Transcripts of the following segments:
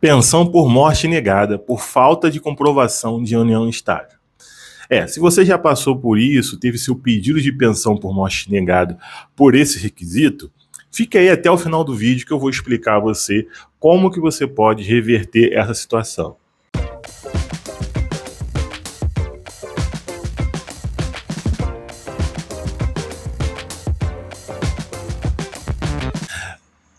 Pensão por morte negada por falta de comprovação de união estável. Se você já passou por isso, teve seu pedido de pensão por morte negado por esse requisito, fique aí até o final do vídeo que eu vou explicar a você como que você pode reverter essa situação.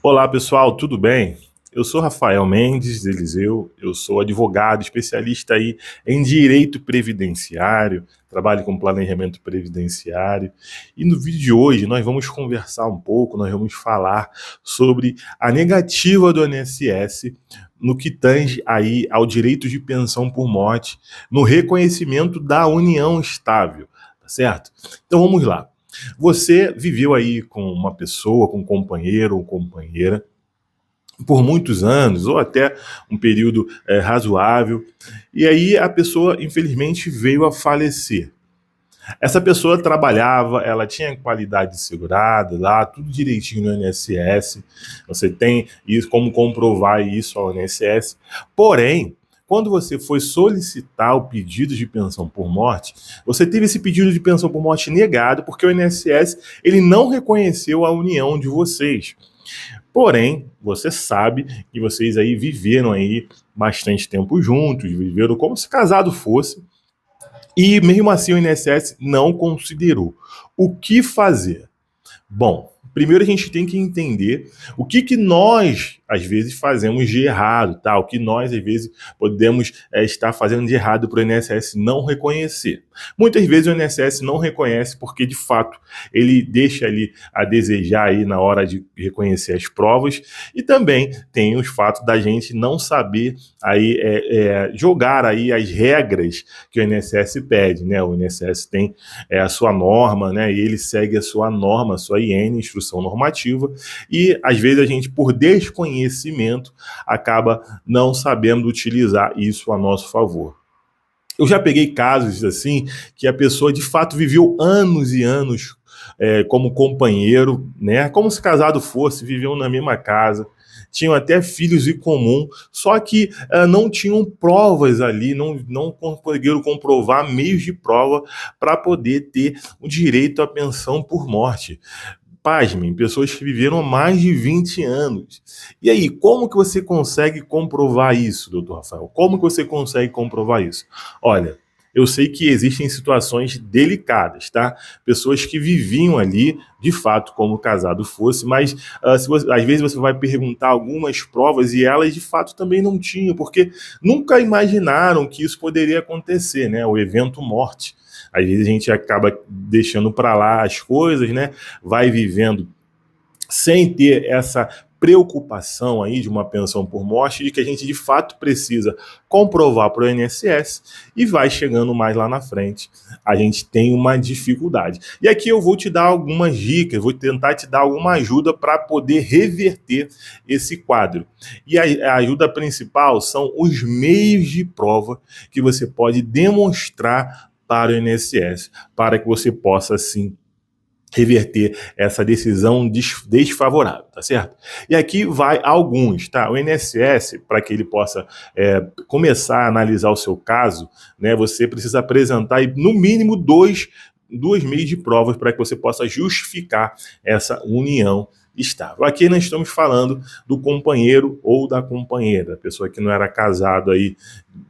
Olá pessoal, tudo bem? Eu sou Rafael Mendes Eliseu, eu sou advogado, especialista aí em direito previdenciário, trabalho com planejamento previdenciário e no vídeo de hoje nós vamos conversar um pouco, nós vamos falar sobre a negativa do INSS no que tange aí ao direito de pensão por morte, no reconhecimento da união estável, tá certo? Então vamos lá. Você viveu aí com uma pessoa, com um companheiro ou companheira, por muitos anos, ou até um período razoável, e aí a pessoa, infelizmente, veio a falecer. Essa pessoa trabalhava, ela tinha qualidade segurada lá, tudo direitinho no INSS, você tem isso, como comprovar isso ao INSS, porém, quando você foi solicitar o pedido de pensão por morte, você teve esse pedido de pensão por morte negado porque o INSS ele não reconheceu a união de vocês. Porém, você sabe que vocês aí viveram aí bastante tempo juntos, viveram como se casado fosse, e mesmo assim o INSS não considerou. O que fazer? Bom, primeiro a gente tem que entender o que nós, às vezes, fazemos de errado, tá? O que nós, às vezes, podemos estar fazendo de errado para o INSS não reconhecer. Muitas vezes o INSS não reconhece porque, de fato, ele deixa ali a desejar aí na hora de reconhecer as provas e também tem os fatos da gente não saber aí jogar aí as regras que o INSS pede, né? O INSS tem a sua norma, né? E ele segue a sua norma, a sua IN, instrução normativa, e às vezes a gente, por desconhecimento, acaba não sabendo utilizar isso a nosso favor. Eu já peguei casos assim que a pessoa de fato viveu anos e anos como companheiro, né? Como se casado fosse, viviam na mesma casa, tinham até filhos em comum, só que não tinham provas ali, não conseguiram comprovar meios de prova para poder ter o direito à pensão por morte. Pasmem, pessoas que viveram mais de 20 anos. E aí, como que você consegue comprovar isso, doutor Rafael? Como que você consegue comprovar isso? Olha, eu sei que existem situações delicadas, tá? Pessoas que viviam ali, de fato, como casado fosse, mas às vezes você vai perguntar algumas provas e elas, de fato, também não tinham, porque nunca imaginaram que isso poderia acontecer, né? O evento morte. Às vezes a gente acaba deixando para lá as coisas, né? Vai vivendo sem ter essa preocupação aí de uma pensão por morte, de que a gente de fato precisa comprovar para o INSS e vai chegando mais lá na frente, a gente tem uma dificuldade. E aqui eu vou te dar algumas dicas, vou tentar te dar alguma ajuda para poder reverter esse quadro. E a ajuda principal são os meios de prova que você pode demonstrar para o INSS, para que você possa, sim, reverter essa decisão desfavorável, tá certo? E aqui vai alguns, tá? O INSS, para que ele possa começar a analisar o seu caso, né, você precisa apresentar no mínimo dois meios de provas para que você possa justificar essa união estável. Aqui nós estamos falando do companheiro ou da companheira, a pessoa que não era casado aí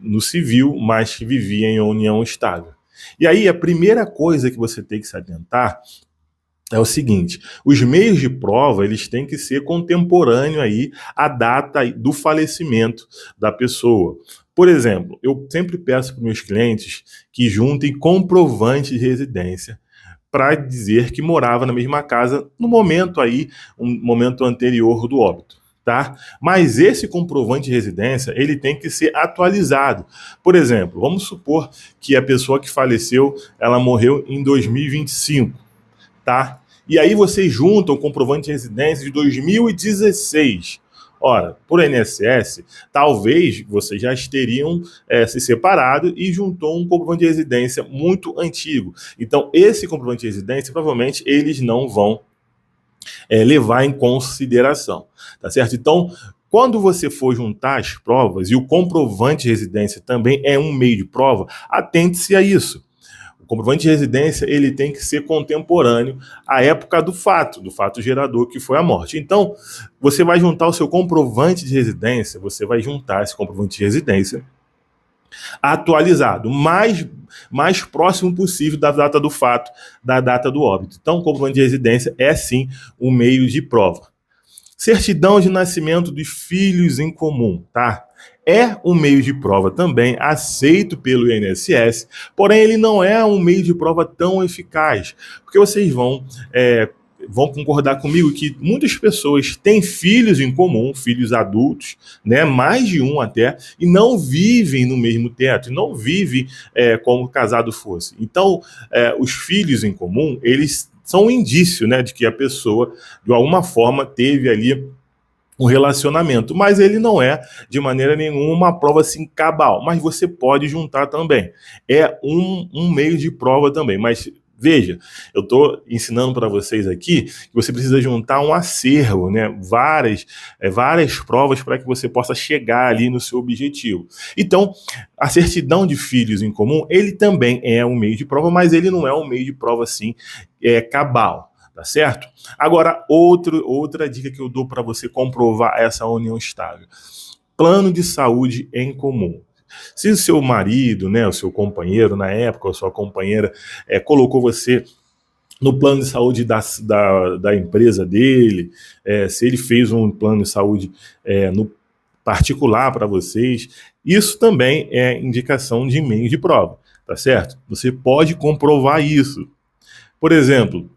no civil, mas que vivia em união estável. E aí a primeira coisa que você tem que se atentar é o seguinte: os meios de prova eles têm que ser contemporâneos aí à data do falecimento da pessoa. Por exemplo, eu sempre peço para os meus clientes que juntem comprovante de residência para dizer que morava na mesma casa no momento aí, um momento anterior do óbito. Tá? Mas esse comprovante de residência ele tem que ser atualizado. Por exemplo, vamos supor que a pessoa que faleceu ela morreu em 2025. Tá? E aí vocês juntam o comprovante de residência de 2016. Ora, por INSS, talvez vocês já teriam se separado e juntou um comprovante de residência muito antigo. Então, esse comprovante de residência, provavelmente, eles não vão levar em consideração, tá certo? Então, Quando você for juntar as provas, e o comprovante de residência também é um meio de prova, atente-se a isso. O comprovante de residência ele tem que ser contemporâneo à época do fato gerador que foi a morte. Então, você vai juntar o seu comprovante de residência, você vai juntar esse comprovante de residência atualizado, mais próximo possível da data do fato, da data do óbito. Então, o comprovante de residência é sim um meio de prova. Certidão de nascimento dos filhos em comum, tá? É um meio de prova também aceito pelo INSS, porém ele não é um meio de prova tão eficaz, porque vocês vão concordar comigo que muitas pessoas têm filhos em comum, filhos adultos, né, mais de um até, e não vivem no mesmo teto, não vivem como casado fosse. Então, os filhos em comum, eles são um indício, né, de que a pessoa, de alguma forma, teve ali um relacionamento, mas ele não é, de maneira nenhuma, uma prova assim cabal, mas você pode juntar também. É um meio de prova também, mas veja, eu estou ensinando para vocês aqui que você precisa juntar um acervo, né? Várias provas para que você possa chegar ali no seu objetivo. Então, a certidão de filhos em comum, ele também é um meio de prova, mas ele não é um meio de prova assim cabal. Tá certo? Agora, outra dica que eu dou para você comprovar essa união estável. Plano de saúde em comum. Se o seu marido, né, o seu companheiro na época, ou a sua companheira, colocou você no plano de saúde da empresa dele, se ele fez um plano de saúde no particular para vocês, isso também é indicação de meio de prova, tá certo? Você pode comprovar isso. Por exemplo,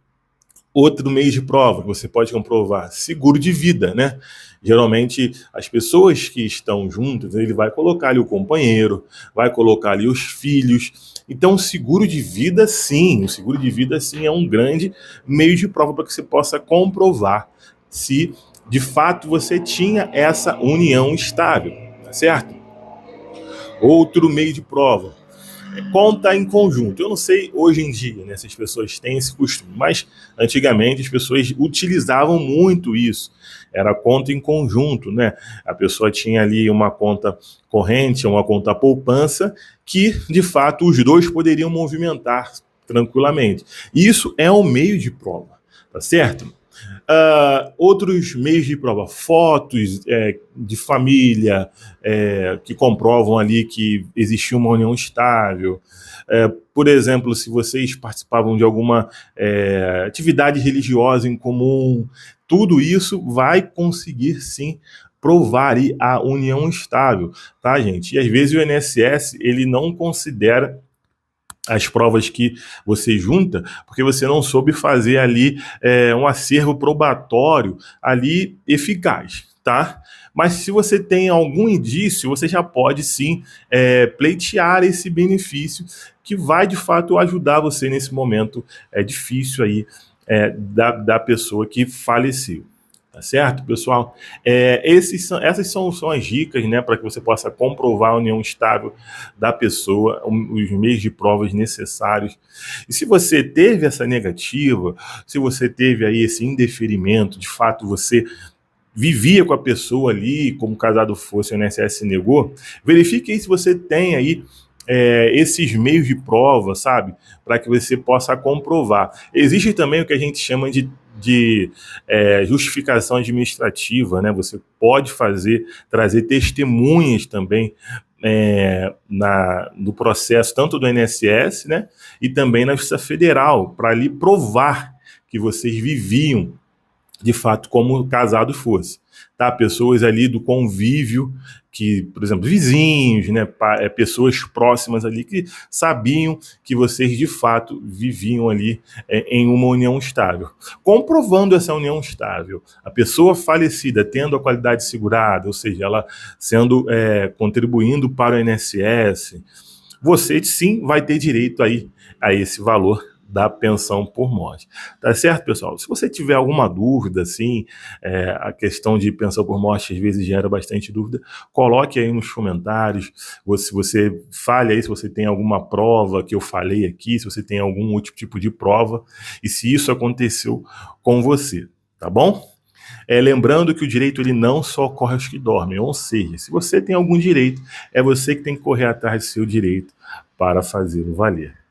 outro meio de prova que você pode comprovar, seguro de vida, né? Geralmente, as pessoas que estão juntas, ele vai colocar ali o companheiro, vai colocar ali os filhos. Então, o seguro de vida, sim, é um grande meio de prova para que você possa comprovar se, de fato, você tinha essa união estável, tá certo? Outro meio de prova, conta em conjunto. Eu não sei hoje em dia, né, se as pessoas têm esse costume, mas antigamente as pessoas utilizavam muito isso. Era conta em conjunto, né? A pessoa tinha ali uma conta corrente, uma conta poupança, que de fato os dois poderiam movimentar tranquilamente. Isso é um meio de prova, tá certo? Outros meios de prova, fotos de família que comprovam ali que existia uma união estável. Por exemplo, se vocês participavam de alguma atividade religiosa em comum, tudo isso vai conseguir sim provar aí a união estável, tá, gente? E às vezes o INSS ele não considera as provas que você junta, porque você não soube fazer ali um acervo probatório ali eficaz, tá? Mas se você tem algum indício, você já pode sim pleitear esse benefício que vai de fato ajudar você nesse momento difícil aí da pessoa que faleceu. Tá certo, pessoal? Essas são as dicas, né, para que você possa comprovar a união estável da pessoa, os meios de provas necessários. E se você teve essa negativa, se você teve aí esse indeferimento, de fato você vivia com a pessoa ali, como casado fosse, o INSS negou, verifique aí se você tem aí esses meios de prova, sabe? Para que você possa comprovar. Existe também o que a gente chama de justificação administrativa, né? Você pode trazer testemunhas também no processo, tanto do INSS, né? E também na Justiça Federal, para ali provar que vocês viviam de fato como casado fosse, tá? Pessoas ali do convívio, que, por exemplo, vizinhos, né? Pessoas próximas ali que sabiam que vocês de fato viviam ali em uma união estável. Comprovando essa união estável, a pessoa falecida tendo a qualidade segurada, ou seja, ela sendo contribuindo para o INSS, você sim vai ter direito aí a esse valor da pensão por morte. Tá certo, pessoal? Se você tiver alguma dúvida, assim, a questão de pensão por morte às vezes gera bastante dúvida, coloque aí nos comentários, se você fale aí se você tem alguma prova que eu falei aqui, se você tem algum outro tipo de prova, e se isso aconteceu com você, tá bom? Lembrando que o direito ele não só ocorre aos que dormem, ou seja, se você tem algum direito, é você que tem que correr atrás do seu direito para fazê-lo valer.